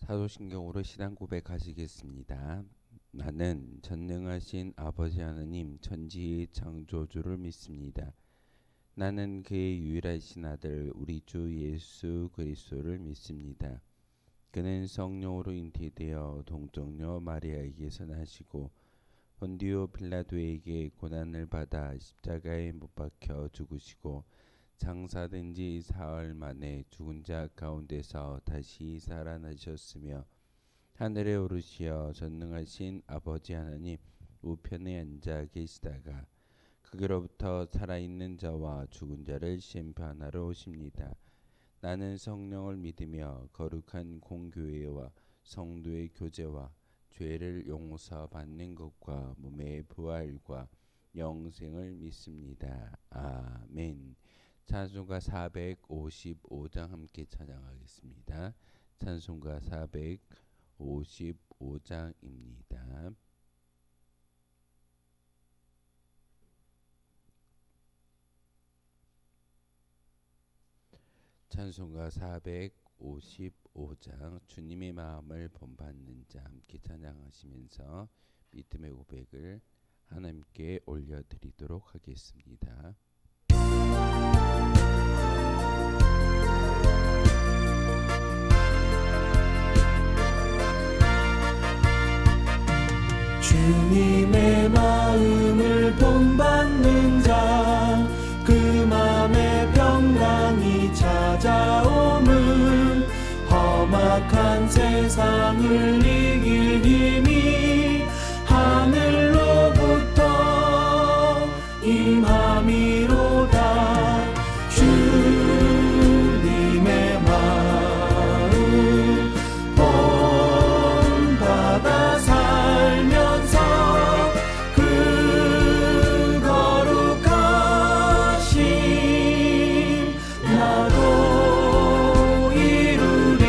사도신경으로 신앙 고백하시겠습니다. 나는 전능하신 아버지 하나님 천지의 창조주를 믿습니다. 나는 그의 유일하신 아들 우리 주 예수 그리스도를 믿습니다. 그는 성령으로 잉태되어 동정녀 마리아에게서 나시고 본디오 빌라도에게 고난을 받아 십자가에 못 박혀 죽으시고 장사된 지 사흘 만에 죽은 자 가운데서 다시 살아나셨으며 하늘에 오르시어 전능하신 아버지 하나님 우편에 앉아 계시다가 그로부터 살아있는 자와 죽은 자를 심판하러 오십니다. 나는 성령을 믿으며 거룩한 공교회와 성도의 교제와 죄를 용서받는 것과 몸의 부활과 영생을 믿습니다. 아멘. 찬송가 455장 함께 찬양하겠습니다. 찬송가 455장입니다. 찬송가 455장 주님의 마음을 본받는 자 함께 찬양하시면서 믿음의 고백을 하나님께 올려드리도록 하겠습니다. 주님의 마음을 본받는 자, 그 맘에 평강이 찾아옴은 험악한 세상을 이길 힘이 하늘로부터 임함이로다. 주님의 마음 본받아 살면서 그 거룩하심 나도 이루리.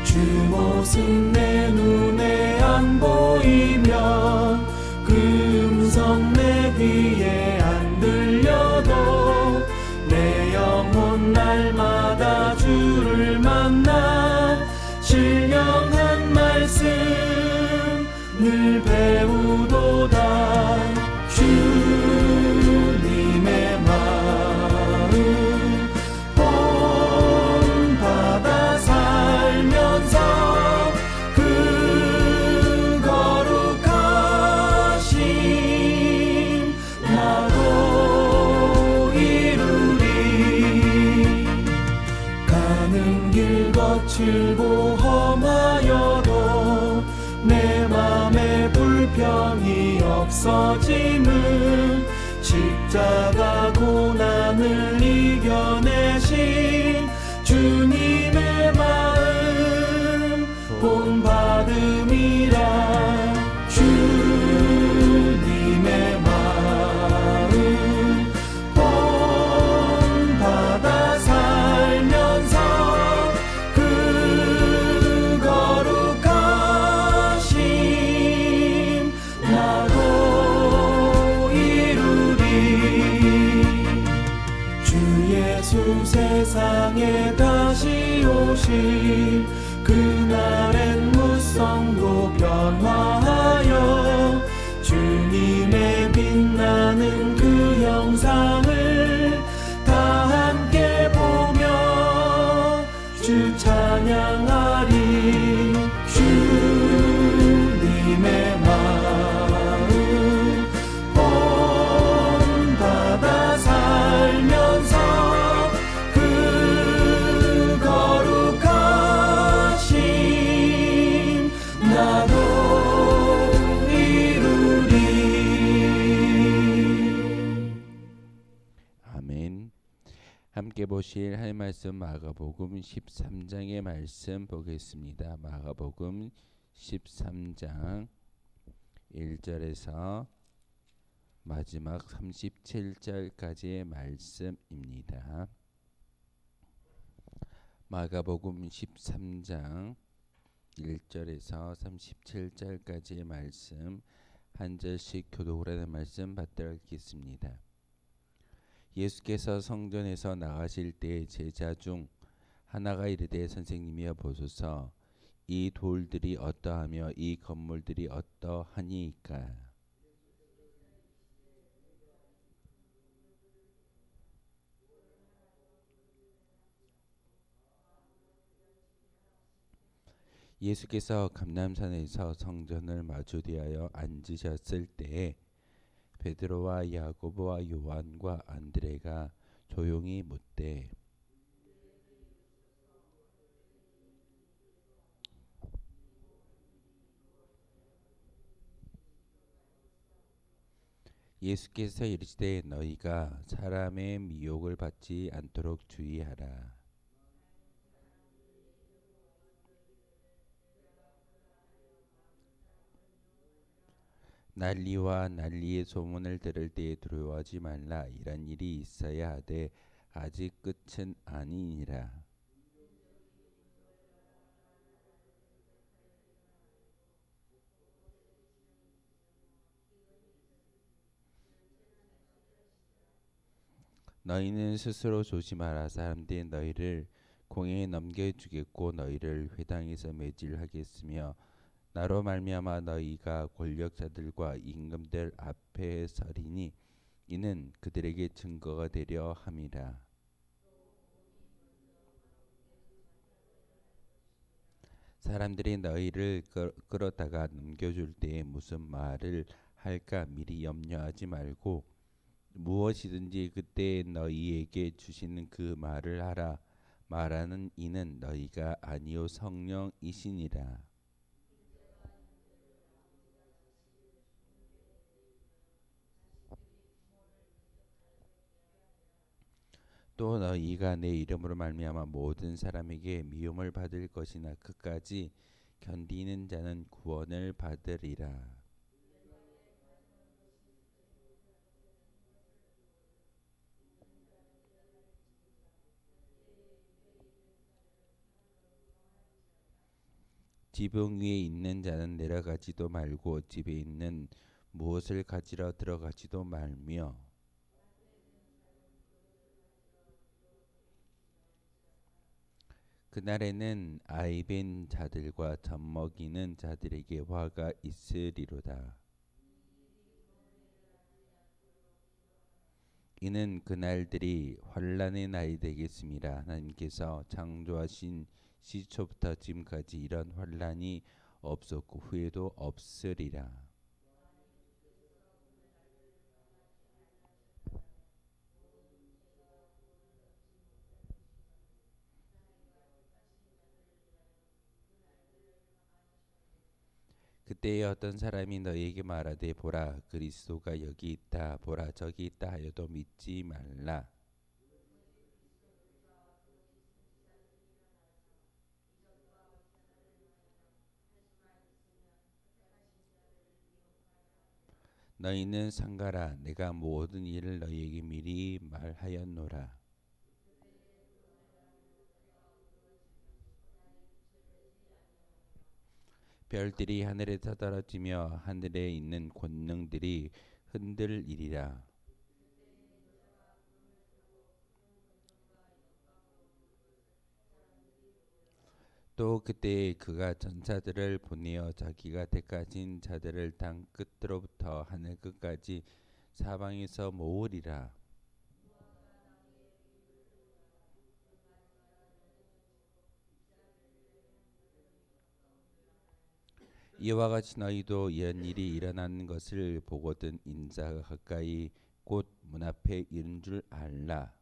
주 모습 내 눈에 안 보이면 그 음성 내 귀에 안 들려도 내 영혼 날마다 주를 만나 신령한 말씀 늘 배우도다. 주님의 마음 본받아 살면서 그 거룩하심 나도 이루리. 가는 길 거칠고 험하여도 내 맘에 불평이 없어지는 십자가 고난을 이겨내신 주님의 마음 본받음이라. 주님의 마음 본받아 살면서 그 거룩하심 나도 이루리. 주 예수 세상에 다시 오실 그날엔 무성도 변화하여 주님의 빛나는 그 형상을 다 함께 보며 주 찬양하리. 주님의 마음 본받아 살면서 그 거룩하심 나도 이루리. 아멘. 함께 보실 할 말씀 마가복음 13장의 말씀 보겠습니다. 마가복음 13장 1절에서 마지막 37절까지의 말씀입니다. 마가복음 13장 1절에서 37절까지의 말씀 한 절씩 교독을 하는 말씀 받들어 읽겠습니다. 예수께서 성전에서 나가실 때 제자 중 하나가 이르되 선생님이여 보소서 이 돌들이 어떠하며 이 건물들이 어떠하니이까. 예수께서 감람산에서 성전을 마주대하여 앉으셨을 때에 베드로와 야고보와 요한과 안드레가 조용히 묻되 예수께서 이르시되 너희가 사람의 미혹을 받지 않도록 주의하라. 난리와 난리의 소문을 들을 때에 두려워하지 말라. 이런 일이 있어야 하되 아직 끝은 아니니라. 너희는 스스로 조심하라. 사람들이 너희를 공회에 넘겨주겠고 너희를 회당에서 매질하겠으며 나로 말미암아 너희가 권력자들과 임금들 앞에 서리니 이는 그들에게 증거가 되려 함이라. 사람들이 너희를 끌어다가 넘겨줄 때에 무슨 말을 할까 미리 염려하지 말고 무엇이든지 그때 너희에게 주시는 그 말을 하라. 말하는 이는 너희가 아니요 성령이시니라. 또 너희가 내 이름으로 말미암아 모든 사람에게 미움을 받을 것이나 끝까지 견디는 자는 구원을 받으리라. 지붕 위에 있는 자는 내려가지도 말고 집에 있는 무엇을 가지러 들어가지도 말며 그날에는 아이벤 자들과 젖먹이는 자들에게 화가 있으리로다. 이는 그날들이 환란의 날이 되겠습니다. 하나님께서 창조하신 시초부터 지금까지 이런 환란이 없었고 후에도 없으리라. 그때에 어떤 사람이 너희에게 말하되 보라 그리스도가 여기 있다 보라 저기 있다 하여도 믿지 말라. 너희는 상가라 내가 모든 일을 너희에게 미리 말하였노라. 별들이 하늘에서 떨어지며 하늘에 있는 권능들이 흔들리리라. 또 그때에 그가 전사들을 보내어 자기가 택하신 자들을 땅 끝으로부터 하늘 끝까지 사방에서 모으리라. 이와 같이 너희도 이런 일이 일어나는 것을 보거든 인자가 가까이 곧 문 앞에 이른 줄 알라.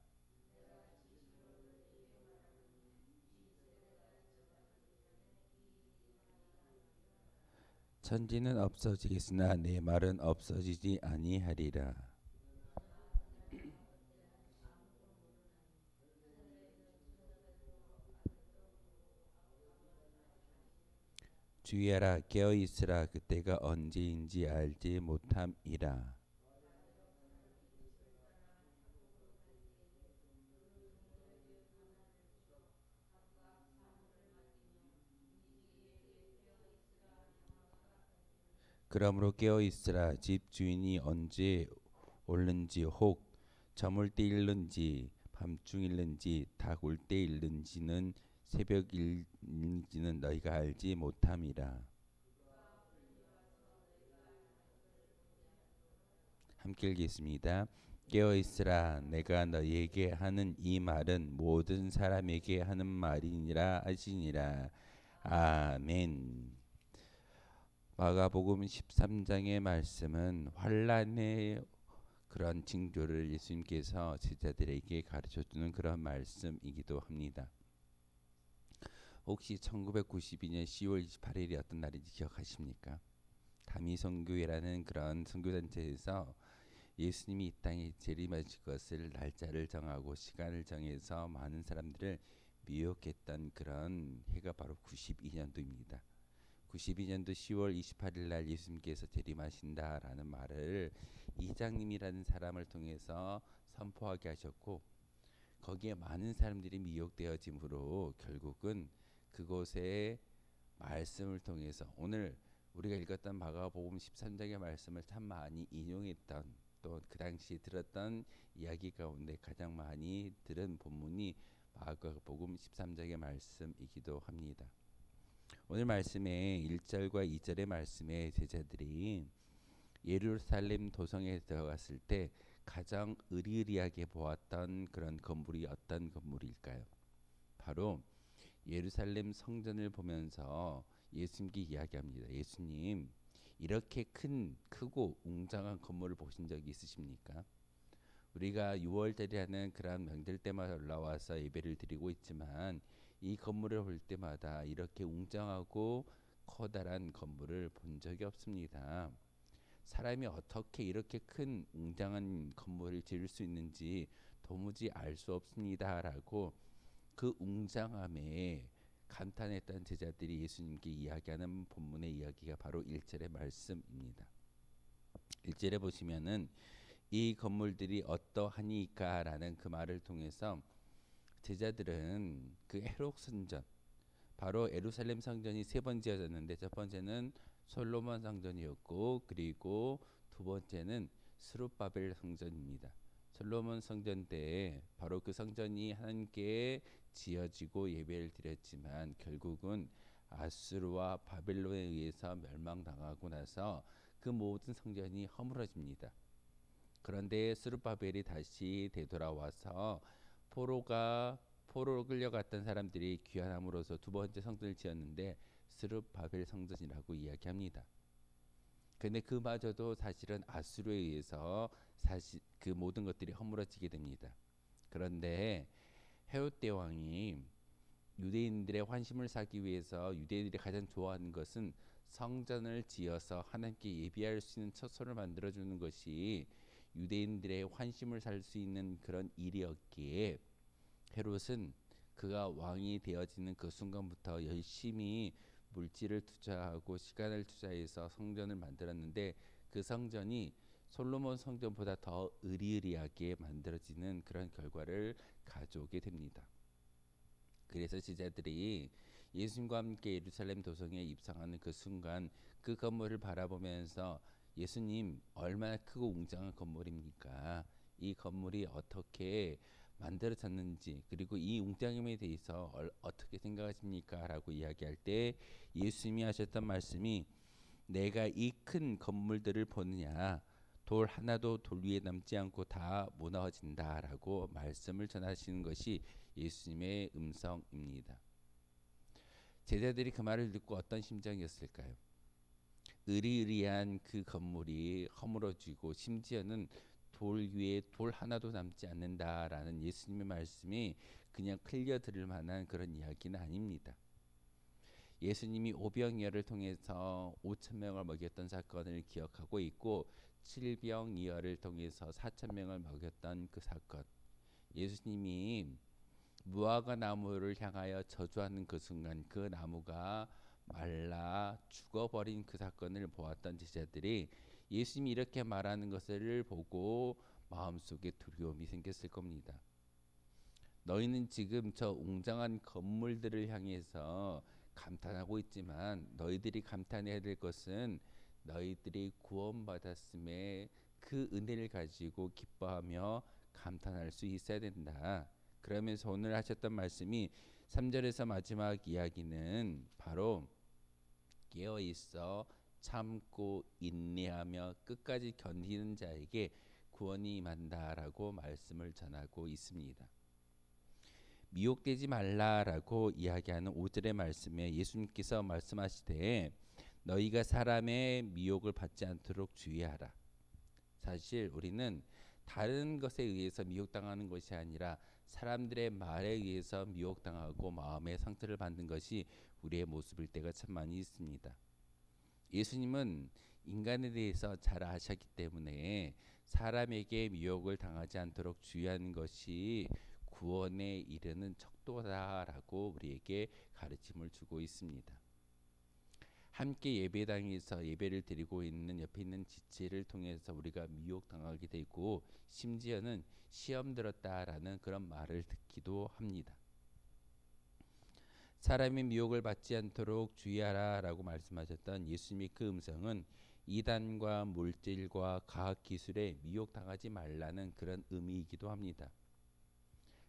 천지는 없어지겠으나 내 말은 없어지지 아니하리라. 주의하라 깨어 있으라 그때가 언제인지 알지 못함이라. 그러므로 깨어 있으라 집 주인이 언제 올는지 혹 저물 때 일는지 밤중 일는지 닭 올 때 일는지는 새벽 일는지는 너희가 알지 못함이라. 함께 읽겠습니다. 깨어 있으라. 내가 너희에게 하는 이 말은 모든 사람에게 하는 말이니라 하시니라. 아멘. 마가복음 13장의 말씀은 환란의 그런 징조를 예수님께서 제자들에게 가르쳐주는 그런 말씀이기도 합니다. 혹시 1992년 10월 28일이 어떤 날인지 기억하십니까? 다미선교회라는 그런 선교단체에서 예수님이 이 땅에 재림하실 것을 날짜를 정하고 시간을 정해서 많은 사람들을 미혹했던 그런 해가 바로 92년도입니다. 92년도 10월 28일 날 예수님께서 재림하신다라는 말을 이장님이라는 사람을 통해서 선포하게 하셨고, 거기에 많은 사람들이 미혹되어짐으로 결국은 그곳에 말씀을 통해서 오늘 우리가 읽었던 마가복음 13장의 말씀을 참 많이 인용했던, 또 그 당시 들었던 이야기 가운데 가장 많이 들은 본문이 마가복음 13장의 말씀이기도 합니다. 오늘 말씀의 1절과 2절의 말씀에 제자들이 예루살렘 도성에 들어갔을 때 가장 으리으리하게 보았던 그런 건물이 어떤 건물일까요? 바로 예루살렘 성전을 보면서 예수님께 이야기합니다. 예수님, 이렇게 크고 웅장한 건물을 보신 적이 있으십니까? 우리가 6월절이라는 그런 명절 때마다 올라와서 예배를 드리고 있지만 이 건물을 볼 때마다 이렇게 웅장하고 커다란 건물을 본 적이 없습니다. 사람이 어떻게 이렇게 큰 웅장한 건물을 지을 수 있는지 도무지 알 수 없습니다라고 그 웅장함에 감탄했던 제자들이 예수님께 이야기하는 본문의 이야기가 바로 1절의 말씀입니다. 1절에 보시면은 이 건물들이 어떠하니까라는 그 말을 통해서 제자들은 그 헤롯 성전, 바로 예루살렘 성전이 세 번 지어졌는데 첫 번째는 솔로몬 성전이었고, 그리고 두 번째는 스룹바벨 성전입니다. 솔로몬 성전 때에 바로 그 성전이 하나님께 지어지고 예배를 드렸지만 결국은 아수르와 바벨론에 의해서 멸망당하고 나서 그 모든 성전이 허물어집니다. 그런데 스룹바벨이 다시 되돌아와서 포로로 끌려갔던 사람들이 귀환함으로써 두 번째 성전을 지었는데 스룹바벨 성전이라고 이야기합니다. 근데 그마저도 사실은 아수르에 의해서 사실 그 모든 것들이 허물어지게 됩니다. 그런데 헤롯 대왕이 유대인들의 환심을 사기 위해서 유대인들이 가장 좋아하는 것은 성전을 지어서 하나님께 예배할 수 있는 처소를 만들어주는 것이 유대인들의 환심을 살 수 있는 그런 일이었기에 헤롯은 그가 왕이 되어지는 그 순간부터 열심히 물질을 투자하고 시간을 투자해서 성전을 만들었는데 그 성전이 솔로몬 성전보다 더 으리으리하게 만들어지는 그런 결과를 가져오게 됩니다. 그래서 제자들이 예수님과 함께 예루살렘 도성에 입성하는 그 순간 그 건물을 바라보면서 예수님, 얼마나 크고 웅장한 건물입니까? 이 건물이 어떻게 만들어졌는지, 그리고 이 웅장함에 대해서 어떻게 생각하십니까? 라고 이야기할 때 예수님이 하셨던 말씀이, 내가 이 큰 건물들을 보느냐, 돌 하나도 돌 위에 남지 않고 다 무너진다 라고 말씀을 전하시는 것이 예수님의 음성입니다. 제자들이 그 말을 듣고 어떤 심정이었을까요? 으리으리한 그 건물이 허물어지고 심지어는 돌 위에 돌 하나도 남지 않는다라는 예수님의 말씀이 그냥 클려 들을 만한 그런 이야기는 아닙니다. 예수님이 오병이어를 통해서 5천 명을 먹였던 사건을 기억하고 있고, 칠병이어를 통해서 4천 명을 먹였던 그 사건, 예수님이 무화과 나무를 향하여 저주하는 그 순간 그 나무가 말라 죽어버린 그 사건을 보았던 제자들이 예수님이 이렇게 말하는 것을 보고 마음속에 두려움이 생겼을 겁니다. 너희는 지금 저 웅장한 건물들을 향해서 감탄하고 있지만 너희들이 감탄해야 될 것은 너희들이 구원받았음에 그 은혜를 가지고 기뻐하며 감탄할 수 있어야 된다. 그러면서 오늘 하셨던 말씀이 3절에서 마지막 이야기는 바로 깨어 있어 참고 인내하며 끝까지 견디는 자에게 구원이 임한다라고 말씀을 전하고 있습니다. 미혹되지 말라라고 이야기하는 5절의 말씀에 예수님께서 말씀하시되 너희가 사람의 미혹을 받지 않도록 주의하라. 사실 우리는 다른 것에 의해서 미혹당하는 것이 아니라 사람들의 말에 의해서 미혹당하고 마음의 상처를 받는 것이 우리의 모습일 때가 참 많이 있습니다. 예수님은 인간에 대해서 잘 아셨기 때문에 사람에게 미혹을 당하지 않도록 주의하는 것이 구원에 이르는 척도다라고 우리에게 가르침을 주고 있습니다. 함께 예배당에서 예배를 드리고 있는 옆에 있는 지체를 통해서 우리가 미혹당하게 되고 심지어는 시험 들었다라는 그런 말을 듣기도 합니다. 사람의 미혹을 받지 않도록 주의하라라고 말씀하셨던 예수님의 그 음성은 이단과 물질과 과학기술에 미혹당하지 말라는 그런 의미이기도 합니다.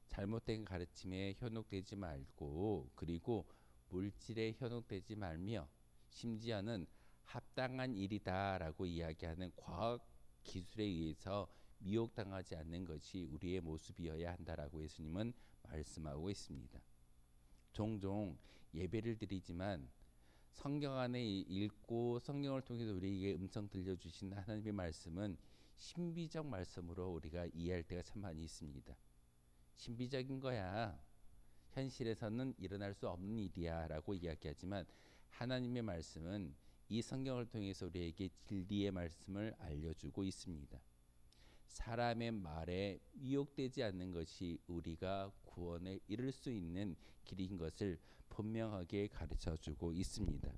잘못된 가르침에 현혹되지 말고 그리고 물질에 현혹되지 말며 심지어는 합당한 일이다라고 이야기하는 과학 기술에 의해서 미혹당하지 않는 것이 우리의 모습이어야 한다라고 예수님은 말씀하고 있습니다. 종종 예배를 드리지만 성경 안에 읽고 성경을 통해서 우리에게 음성 들려주신 하나님의 말씀은 신비적 말씀으로 우리가 이해할 때가 참 많이 있습니다. 신비적인 거야. 현실에서는 일어날 수 없는 일이야 라고 이야기하지만 하나님의 말씀은 이 성경을 통해서 우리에게 진리의 말씀을 알려주고 있습니다. 사람의 말에 미혹되지 않는 것이 우리가 구원에 이를 수 있는 길인 것을 분명하게 가르쳐주고 있습니다.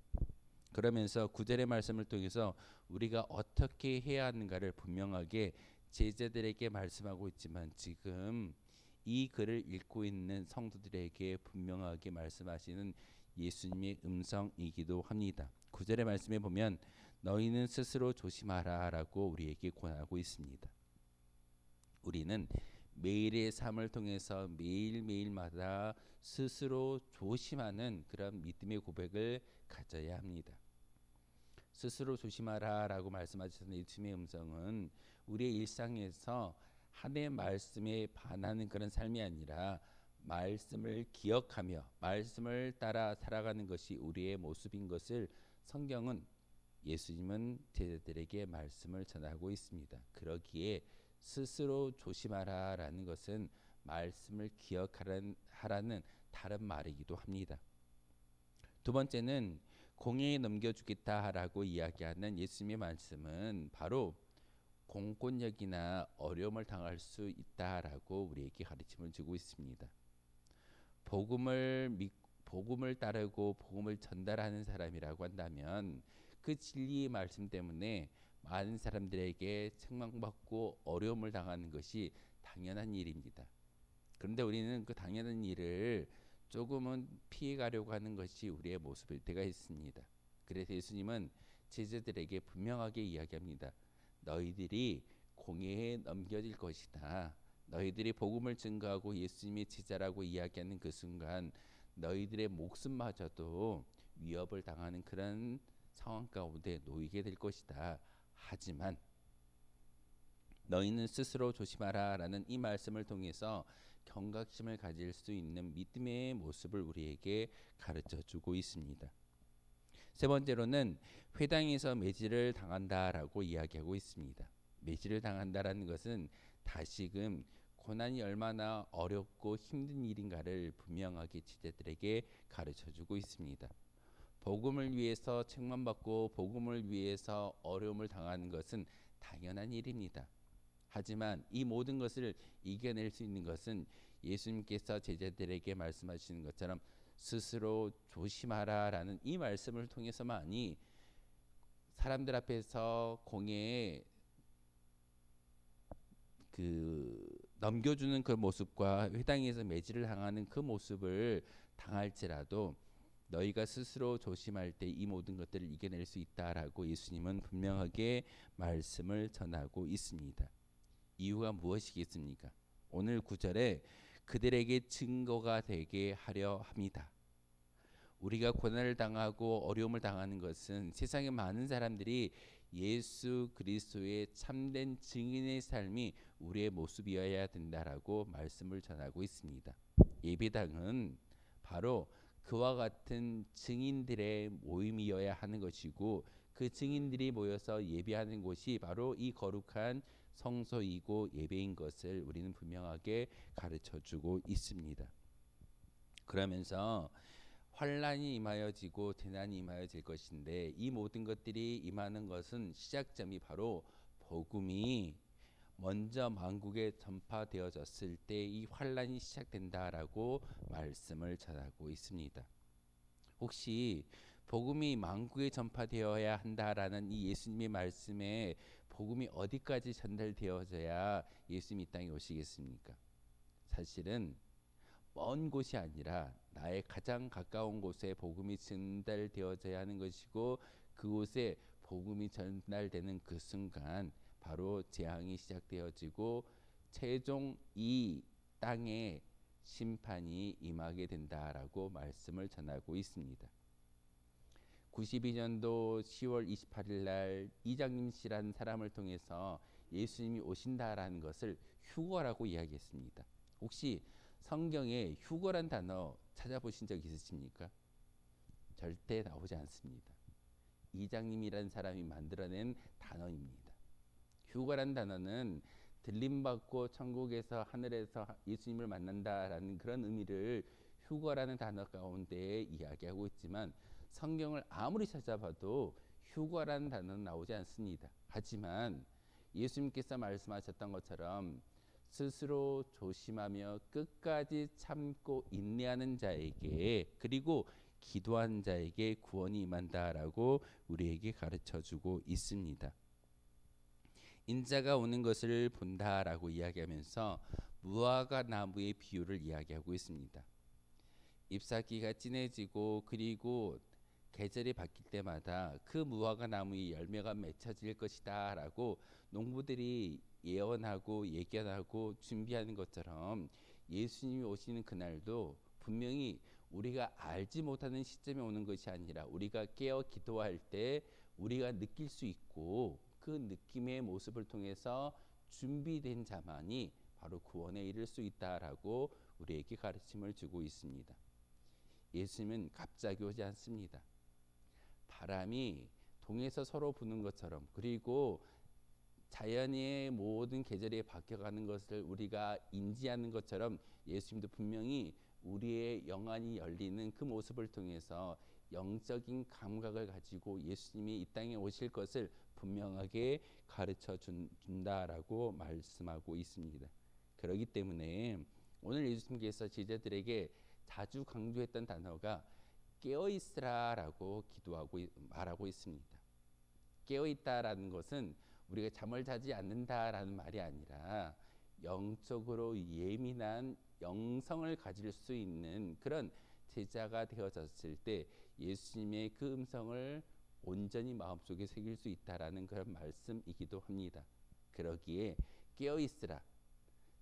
그러면서 9절의 말씀을 통해서 우리가 어떻게 해야 하는가를 분명하게 제자들에게 말씀하고 있지만 지금 이 글을 읽고 있는 성도들에게 분명하게 말씀하시는 예수님의 음성이기도 합니다. 9절의 말씀에 보면 너희는 스스로 조심하라 라고 우리에게 권하고 있습니다. 우리는 매일의 삶을 통해서 매일매일마다 스스로 조심하는 그런 믿음의 고백을 가져야 합니다. 스스로 조심하라 라고 말씀하셨던 예수님의 음성은 우리의 일상에서 하나님의 말씀에 반하는 그런 삶이 아니라 말씀을 기억하며 말씀을 따라 살아가는 것이 우리의 모습인 것을 성경은 예수님은 제자들에게 말씀을 전하고 있습니다. 그러기에 스스로 조심하라라는 것은 말씀을 기억하라는 다른 말이기도 합니다. 두 번째는 공의에 넘겨주겠다라고 이야기하는 예수님의 말씀은 바로 공권력이나 어려움을 당할 수 있다라고 우리에게 가르침을 주고 있습니다. 복음을 따르고 복음을 전달하는 사람이라고 한다면 그 진리의 말씀 때문에 많은 사람들에게 책망받고 어려움을 당하는 것이 당연한 일입니다. 그런데 우리는 그 당연한 일을 조금은 피해가려고 하는 것이 우리의 모습일 때가 있습니다. 그래서 예수님은 제자들에게 분명하게 이야기합니다. 너희들이 공회에 넘겨질 것이다. 너희들이 복음을 증거하고 예수님의 제자라고 이야기하는 그 순간 너희들의 목숨마저도 위협을 당하는 그런 상황 가운데 놓이게 될 것이다. 하지만 너희는 스스로 조심하라 라는 이 말씀을 통해서 경각심을 가질 수 있는 믿음의 모습을 우리에게 가르쳐주고 있습니다. 세 번째로는 회당에서 매질을 당한다라고 이야기하고 있습니다. 매질을 당한다라는 것은 다시금 고난이 얼마나 어렵고 힘든 일인가를 분명하게 제자들에게 가르쳐주고 있습니다. 복음을 위해서 책망받고 복음을 위해서 어려움을 당하는 것은 당연한 일입니다. 하지만 이 모든 것을 이겨낼 수 있는 것은 예수님께서 제자들에게 말씀하시는 것처럼 스스로 조심하라라는 이 말씀을 통해서만이 사람들 앞에서 공회에 넘겨주는 그 모습과 회당에서 매질을 당하는 그 모습을 당할지라도 너희가 스스로 조심할 때 이 모든 것들을 이겨낼 수 있다라고 예수님은 분명하게 말씀을 전하고 있습니다. 이유가 무엇이겠습니까? 오늘 9절에 그들에게 증거가 되게 하려 합니다. 우리가 고난을 당하고 어려움을 당하는 것은 세상의 많은 사람들이 예수 그리스도의 참된 증인의 삶이 우리의 모습이어야 된다라고 말씀을 전하고 있습니다. 예배당은 바로 그와 같은 증인들의 모임이어야 하는 것이고, 그 증인들이 모여서 예배하는 곳이 바로 이 거룩한 성소이고 예배인 것을 우리는 분명하게 가르쳐주고 있습니다. 그러면서 환란이 임하여지고 재난이 임하여질 것인데, 이 모든 것들이 임하는 것은 시작점이 바로 복음이 먼저 만국에 전파되어졌을 때 이 환란이 시작된다라고 말씀을 전하고 있습니다. 혹시 복음이 만국에 전파되어야 한다라는 이 예수님의 말씀에 복음이 어디까지 전달되어져야 예수님이 이 땅에 오시겠습니까? 사실은 먼 곳이 아니라 나의 가장 가까운 곳에 복음이 전달되어져야 하는 것이고, 그곳에 복음이 전달되는 그 순간 바로 재앙이 시작되어지고 최종 이 땅에 심판이 임하게 된다라고 말씀을 전하고 있습니다. 92년도 10월 28일 날 이장님 씨라는 사람을 통해서 예수님이 오신다라는 것을 휴거라고 이야기했습니다. 혹시 성경에 휴거란 단어 찾아보신 적 있으십니까? 절대 나오지 않습니다. 이장님이라는 사람이 만들어낸 단어입니다. 휴거란 단어는 들림받고 천국에서 하늘에서 예수님을 만난다라는 그런 의미를 휴거라는 단어 가운데 이야기하고 있지만, 성경을 아무리 찾아봐도 휴거라는 단어는 나오지 않습니다. 하지만 예수님께서 말씀하셨던 것처럼 스스로 조심하며 끝까지 참고 인내하는 자에게, 그리고 기도하는 자에게 구원이 임한다라고 우리에게 가르쳐주고 있습니다. 인자가 오는 것을 본다라고 이야기하면서 무화과 나무의 비유를 이야기하고 있습니다. 잎사귀가 진해지고 그리고 계절이 바뀔 때마다 그 무화과 나무의 열매가 맺혀질 것이다 라고 농부들이 예언하고 예견하고 준비하는 것처럼, 예수님이 오시는 그날도 분명히 우리가 알지 못하는 시점에 오는 것이 아니라 우리가 깨어 기도할 때 우리가 느낄 수 있고, 그 느낌의 모습을 통해서 준비된 자만이 바로 구원에 이를 수 있다라고 우리에게 가르침을 주고 있습니다. 예수님은 갑자기 오지 않습니다. 바람이 동에서 서로 부는 것처럼, 그리고 자연의 모든 계절이 바뀌어가는 것을 우리가 인지하는 것처럼, 예수님도 분명히 우리의 영안이 열리는 그 모습을 통해서 영적인 감각을 가지고 예수님이 이 땅에 오실 것을 분명하게 가르쳐 준다라고 말씀하고 있습니다. 그렇기 때문에 오늘 예수님께서 제자들에게 자주 강조했던 단어가 깨어있으라라고 기도하고 말하고 있습니다. 깨어있다라는 것은 우리가 잠을 자지 않는다라는 말이 아니라 영적으로 예민한 영성을 가질 수 있는 그런 제자가 되어졌을 때 예수님의 그 음성을 온전히 마음속에 새길 수 있다라는 그런 말씀이기도 합니다. 그러기에 깨어있으라,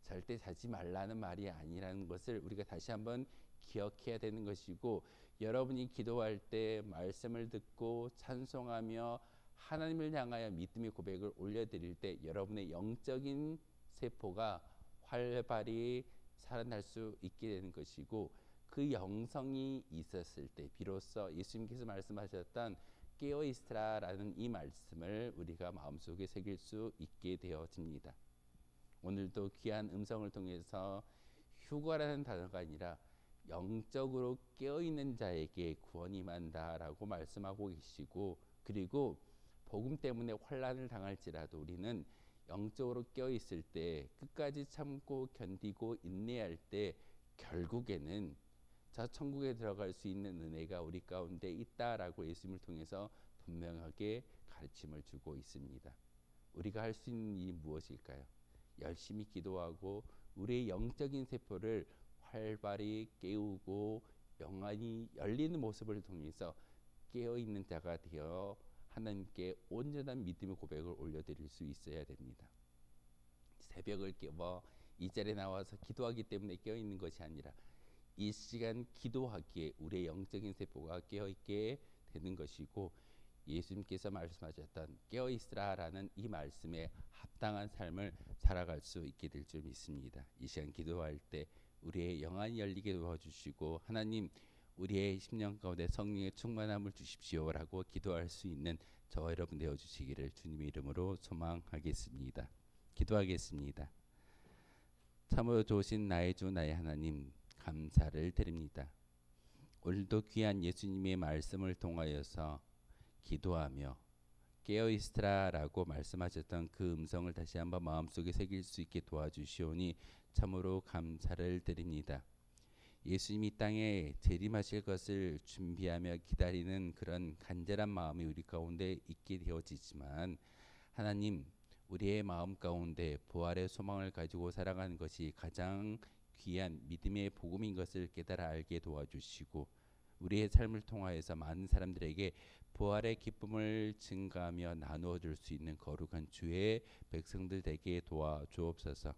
절대 자지 말라는 말이 아니라는 것을 우리가 다시 한번 기억해야 되는 것이고, 여러분이 기도할 때 말씀을 듣고 찬송하며 하나님을 향하여 믿음의 고백을 올려드릴 때 여러분의 영적인 세포가 활발히 살아날 수 있게 되는 것이고, 그 영성이 있었을 때 비로소 예수님께서 말씀하셨던 깨어있으라라는 이 말씀을 우리가 마음속에 새길 수 있게 되어집니다. 오늘도 귀한 음성을 통해서 휴거라는 단어가 아니라 영적으로 깨어있는 자에게 구원이 임한다라고 말씀하고 계시고, 그리고 복음 때문에 환난을 당할지라도 우리는 영적으로 깨어있을 때 끝까지 참고 견디고 인내할 때 결국에는 저 천국에 들어갈 수 있는 은혜가 우리 가운데 있다라고 예수님을 통해서 분명하게 가르침을 주고 있습니다. 우리가 할 수 있는 일이 무엇일까요? 열심히 기도하고 우리의 영적인 세포를 활발히 깨우고 영안이 열리는 모습을 통해서 깨어있는 자가 되어 하나님께 온전한 믿음의 고백을 올려드릴 수 있어야 됩니다. 새벽을 깨워 이 자리에 나와서 기도하기 때문에 깨어 있는 것이 아니라 이 시간 기도하기에 우리의 영적인 세포가 깨어 있게 되는 것이고, 예수님께서 말씀하셨던 깨어 있으라라는 이 말씀에 합당한 삶을 살아갈 수 있게 될 줄 믿습니다. 이 시간 기도할 때 우리의 영안이 열리게 도와주시고, 하나님 우리의 10년 가운데 성령의 충만함을 주십시오라고 기도할 수 있는 저와 여러분 되어 주시기를 주님의 이름으로 소망하겠습니다. 기도하겠습니다. 참으로 좋으신 나의 주 나의 하나님, 감사를 드립니다. 오늘도 귀한 예수님의 말씀을 통하여서 기도하며 깨어있으라라고 말씀하셨던 그 음성을 다시 한번 마음속에 새길 수 있게 도와주시오니 참으로 감사를 드립니다. 예수님이 땅에 재림하실 것을 준비하며 기다리는 그런 간절한 마음이 우리 가운데 있게 되어지지만, 하나님 우리의 마음 가운데 부활의 소망을 가지고 살아가는 것이 가장 귀한 믿음의 복음인 것을 깨달아 알게 도와주시고, 우리의 삶을 통하여서 많은 사람들에게 부활의 기쁨을 증가하며 나누어 줄 수 있는 거룩한 주의 백성들 되게 도와주옵소서.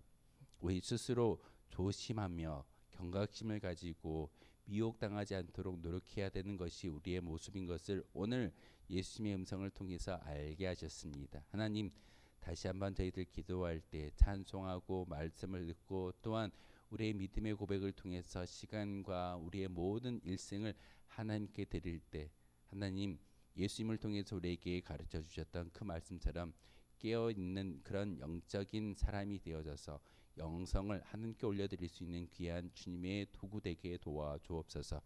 우리 스스로 조심하며 경각심을 가지고 미혹당하지 않도록 노력해야 되는 것이 우리의 모습인 것을 오늘 예수님의 음성을 통해서 알게 하셨습니다. 하나님 다시 한번 저희들 기도할 때 찬송하고 말씀을 듣고, 또한 우리의 믿음의 고백을 통해서 시간과 우리의 모든 일생을 하나님께 드릴 때, 하나님 예수님을 통해서 우리에게 가르쳐 주셨던 그 말씀처럼 깨어있는 그런 영적인 사람이 되어져서 영성을 하나님께 올려드릴 수 있는 귀한 주님의 도구 되게 도와주옵소서.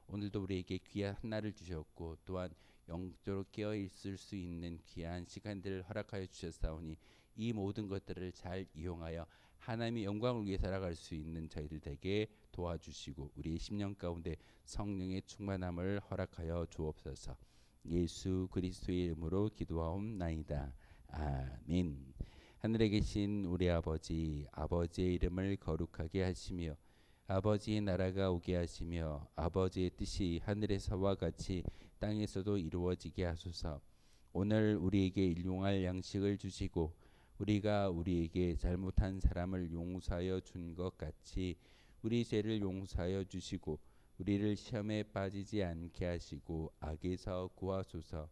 오늘도 우리에게 귀한 한날을 주셨고, 또한 영적으로 깨어있을 수 있는 귀한 시간들을 허락하여 주셨사오니 이 모든 것들을 잘 이용하여 하나님의 영광을 위해 살아갈 수 있는 저희들 되게 도와주시고, 우리의 10년 가운데 성령의 충만함을 허락하여 주옵소서. 예수 그리스도의 이름으로 기도하옵나이다. 아멘. 하늘에 계신 우리 아버지, 아버지의 이름을 거룩하게 하시며 아버지의 나라가 오게 하시며 아버지의 뜻이 하늘에서와 같이 땅에서도 이루어지게 하소서. 오늘 우리에게 일용할 양식을 주시고 우리가 우리에게 잘못한 사람을 용서하여 준 것 같이 우리 죄를 용서하여 주시고 우리를 시험에 빠지지 않게 하시고 악에서 구하소서.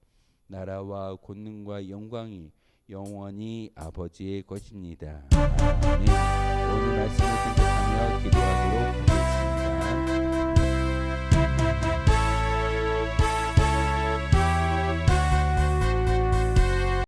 나라와 권능과 영광이 영원히 아버지의 것입니다. 아멘. 오늘 말씀을 생각하며 기도